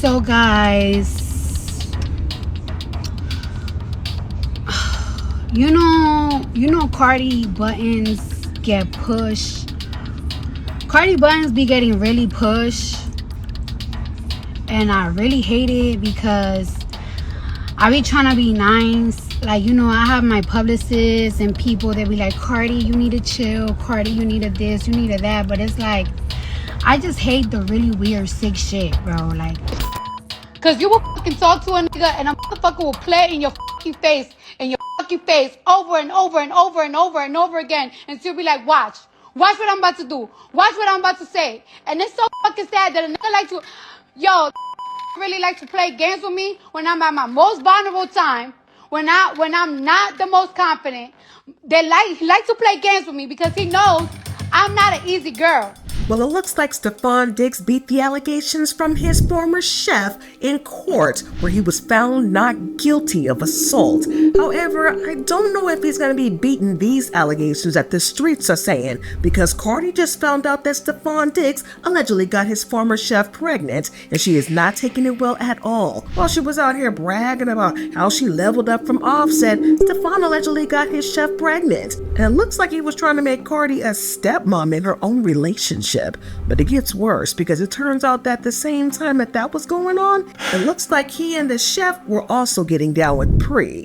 So guys, you know Cardi buttons get pushed. Cardi buttons be getting really pushed, and I really hate it because I be trying to be nice. Like, I have my publicists and people that be like, Cardi, you need to chill. Cardi, you need to this, you need to that. But it's like, I just hate the really weird, sick shit, bro. Like, cause you will fucking talk to a nigga and a motherfucker will play in your fucking face over and over and over and over and over again, and she'll be like, watch what I'm about to do, watch what I'm about to say. And it's so fucking sad that a nigga like to, really like to play games with me when I'm at my most vulnerable time, when I'm not the most confident. He likes to play games with me because he knows I'm not an easy girl. Well, it looks like Stefan Diggs beat the allegations from his former chef in court, where he was found not guilty of assault. However, I don't know if he's going to be beating these allegations that the streets are saying, because Cardi just found out that Stefan Diggs allegedly got his former chef pregnant, and she is not taking it well at all. While she was out here bragging about how she leveled up from Offset, Stefan allegedly got his chef pregnant. And it looks like he was trying to make Cardi a stepmom in her own relationship. But it gets worse, because it turns out that the same time that was going on, it looks like he and the chef were also getting down with Pree.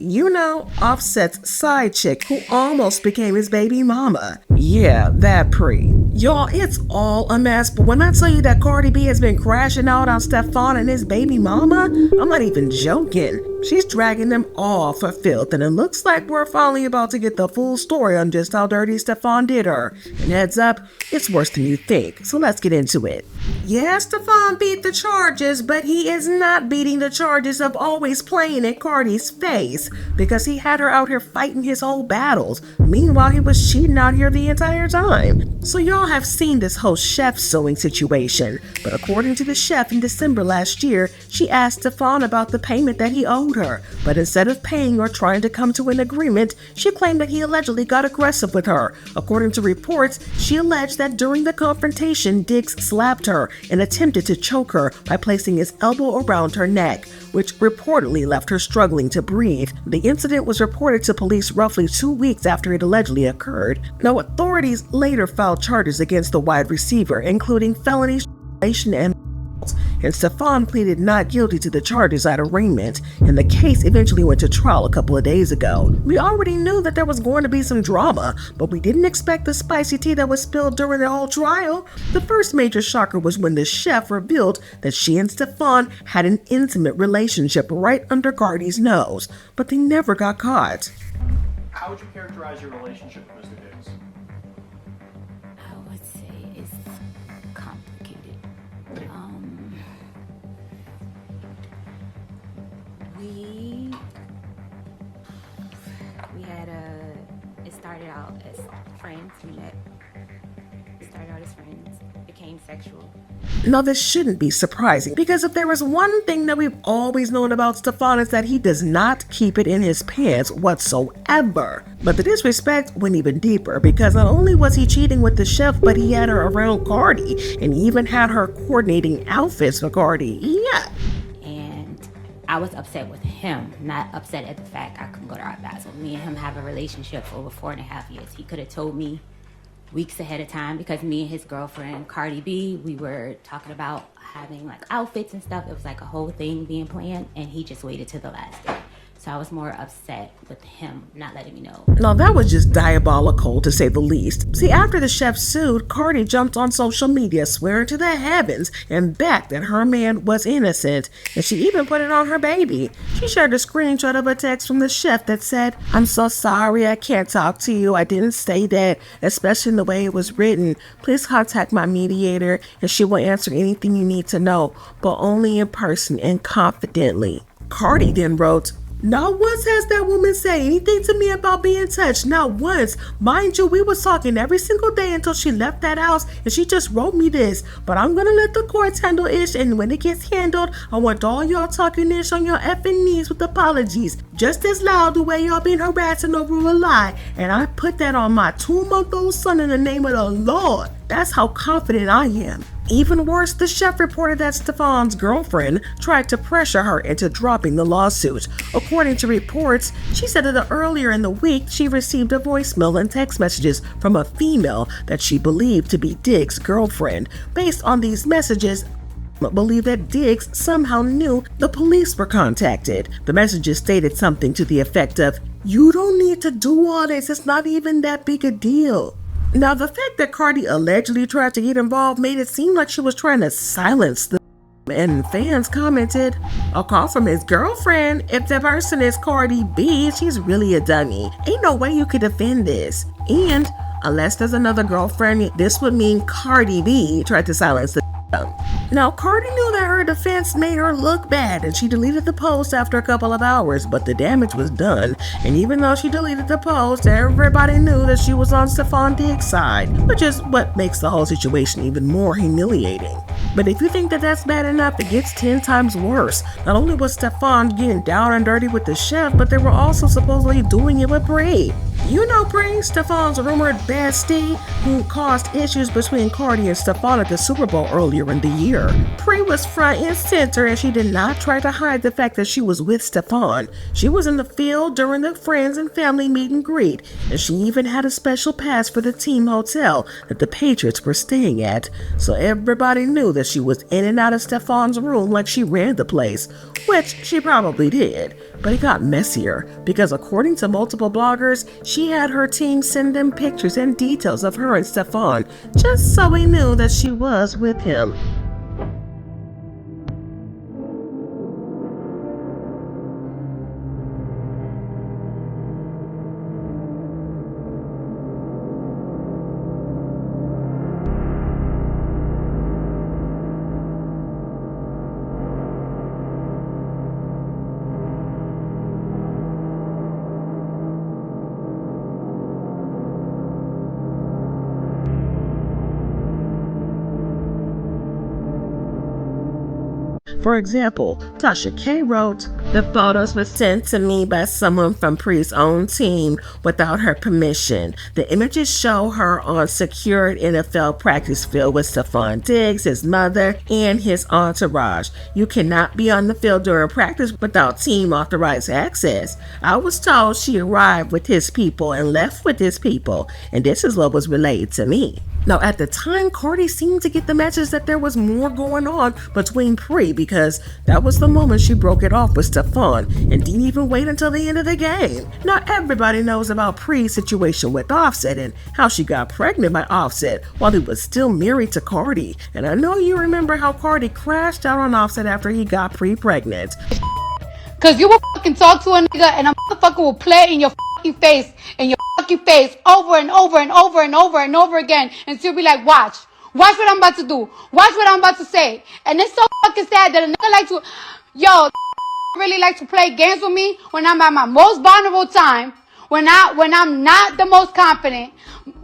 Offset's side chick who almost became his baby mama. Yeah, that Pree. Y'all, it's all a mess, but when I tell you that Cardi B has been crashing out on Stefan and his baby mama, I'm not even joking. She's dragging them all for filth, and it looks like we're finally about to get the full story on just how dirty Stefan did her. And heads up, it's worse than you think, so let's get into it. Yeah, Stefan beat the charges, but he is not beating the charges of always playing in Cardi's face, because he had her out here fighting his whole battles. Meanwhile, he was cheating out here the entire time. So y'all have seen this whole chef suing situation, but according to the chef in December last year, she asked Stefan about the payment that he owed her, but instead of paying or trying to come to an agreement, she claimed that he allegedly got aggressive with her. According to reports, she alleged that during the confrontation, Diggs slapped her and attempted to choke her by placing his elbow around her neck, which reportedly left her struggling to breathe. The incident was reported to police roughly 2 weeks after it allegedly occurred. Now, authorities later filed charges against the wide receiver, including felony and Stefan pleaded not guilty to the charges at arraignment, and the case eventually went to trial a couple of days ago. We already knew that there was going to be some drama, but we didn't expect the spicy tea that was spilled during the whole trial. The first major shocker was when the chef revealed that she and Stefan had an intimate relationship right under Cardi's nose, but they never got caught. How would you characterize your relationship with Mr. Diggs? I would say it's complicated. It started out as friends. It started out as friends, became sexual. Now, this shouldn't be surprising, because if there is one thing that we've always known about Stefan, is that he does not keep it in his pants whatsoever. But the disrespect went even deeper, because not only was he cheating with the chef, but he had her around Cardi and even had her coordinating outfits for Cardi. Yeah. And I was upset with him, not upset at the fact I couldn't go to Art Basel. Me and him have a relationship for over 4.5 years. He could have told me weeks ahead of time, because me and his girlfriend, Cardi B, we were talking about having like outfits and stuff. It was like a whole thing being planned, and he just waited till the last day. So I was more upset with him not letting me know. Now, that was just diabolical, to say the least. See, after the chef sued, Cardi jumped on social media swearing to the heavens and back that her man was innocent, and she even put it on her baby. She shared a screenshot of a text from the chef that said, "I'm so sorry, I can't talk to you. I didn't say that, especially in the way it was written. Please contact my mediator, and she will answer anything you need to know, but only in person and confidently." Cardi then wrote, "Not once has that woman said anything to me about being touched. Not once. Mind you, we were talking every single day until she left that house, and she just wrote me this. But I'm gonna let the courts handle ish, and when it gets handled, I want all y'all talking ish on your effing knees with apologies. Just as loud the way y'all been harassing over a lie. And I put that on my 2-month-old son in the name of the Lord. That's how confident I am." Even worse, the chef reported that Stefon's girlfriend tried to pressure her into dropping the lawsuit. According to reports, she said that earlier in the week she received a voicemail and text messages from a female that she believed to be Diggs' girlfriend. Based on these messages, believe that Diggs somehow knew the police were contacted. The messages stated something to the effect of, "You don't need to do all this, it's not even that big a deal." Now, the fact that Cardi allegedly tried to get involved made it seem like she was trying to silence the and fans commented, "A call from his girlfriend? If the person is Cardi B, she's really a dummy. Ain't no way you could defend this. And unless there's another girlfriend, this would mean Cardi B tried to silence the." Now, Cardi knew that her defense made her look bad and she deleted the post after a couple of hours, but the damage was done. And even though she deleted the post, everybody knew that she was on Stefon Diggs' side, which is what makes the whole situation even more humiliating. But if you think that that's bad enough, it gets 10 times worse. Not only was Stefon getting down and dirty with the chef, but they were also supposedly doing it with Pree. You know Pree, Stefon's rumored bestie, who caused issues between Cardi and Stefon at the Super Bowl earlier in the year. Pree was front and center, and she did not try to hide the fact that she was with Stefon. She was in the field during the friends and family meet and greet, and she even had a special pass for the team hotel that the Patriots were staying at. So everybody knew that she was in and out of Stefon's room like she ran the place, which she probably did. But it got messier, because according to multiple bloggers, she had her team send them pictures and details of her and Stefon, just so we knew that she was with him. For example, Tasha K wrote, "The photos were sent to me by someone from Pree's own team without her permission. The images show her on secured NFL practice field with Stefan Diggs, his mother, and his entourage. You cannot be on the field during practice without team authorized access. I was told she arrived with his people and left with his people, and this is what was relayed to me." Now, at the time, Cardi seemed to get the message that there was more going on between Pree, because that was the moment she broke it off with Stefon and didn't even wait until the end of the game. Now, everybody knows about Pree's situation with Offset and how she got pregnant by Offset while he was still married to Cardi. And I know you remember how Cardi crashed out on Offset after he got Pree pregnant. Cause you will fucking talk to a nigga and a motherfucker will play in your fucking face over and over and over and over and over again until you be like, watch what I'm about to do, watch what I'm about to say. And it's so fucking sad that a nigga like to, really like to play games with me when I'm at my most vulnerable time, when I'm not the most confident.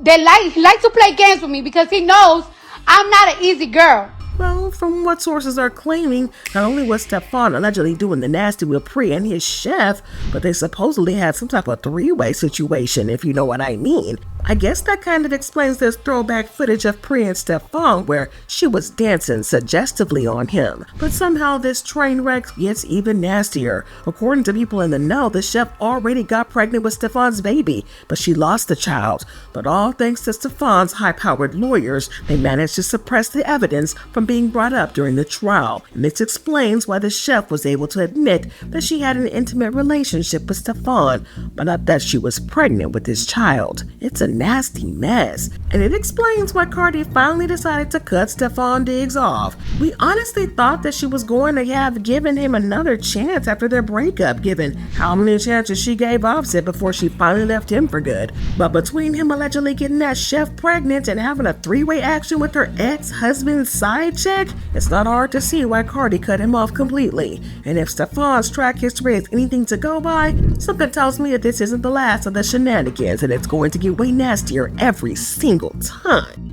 He like to play games with me because he knows I'm not an easy girl. Well, from what sources are claiming, not only was Stefon allegedly doing the nasty with Pree and his chef, but they supposedly had some type of three-way situation, if you know what I mean. I guess that kind of explains this throwback footage of Pree and Stefon where she was dancing suggestively on him. But somehow this train wreck gets even nastier. According to people in the know, the chef already got pregnant with Stefon's baby, but she lost the child. But all thanks to Stefon's high-powered lawyers, they managed to suppress the evidence from being brought up during the trial. And this explains why the chef was able to admit that she had an intimate relationship with Stefon, but not that she was pregnant with his child. It's a nasty mess, and it explains why Cardi finally decided to cut Stefon Diggs off. We honestly thought that she was going to have given him another chance after their breakup, given how many chances she gave Offset before she finally left him for good. But between him allegedly getting that chef pregnant and having a three-way action with her ex-husband's side chick, it's not hard to see why Cardi cut him off completely. And if Stefon's track history is anything to go by, something tells me that this isn't the last of the shenanigans, and it's going to get way nastier every single time.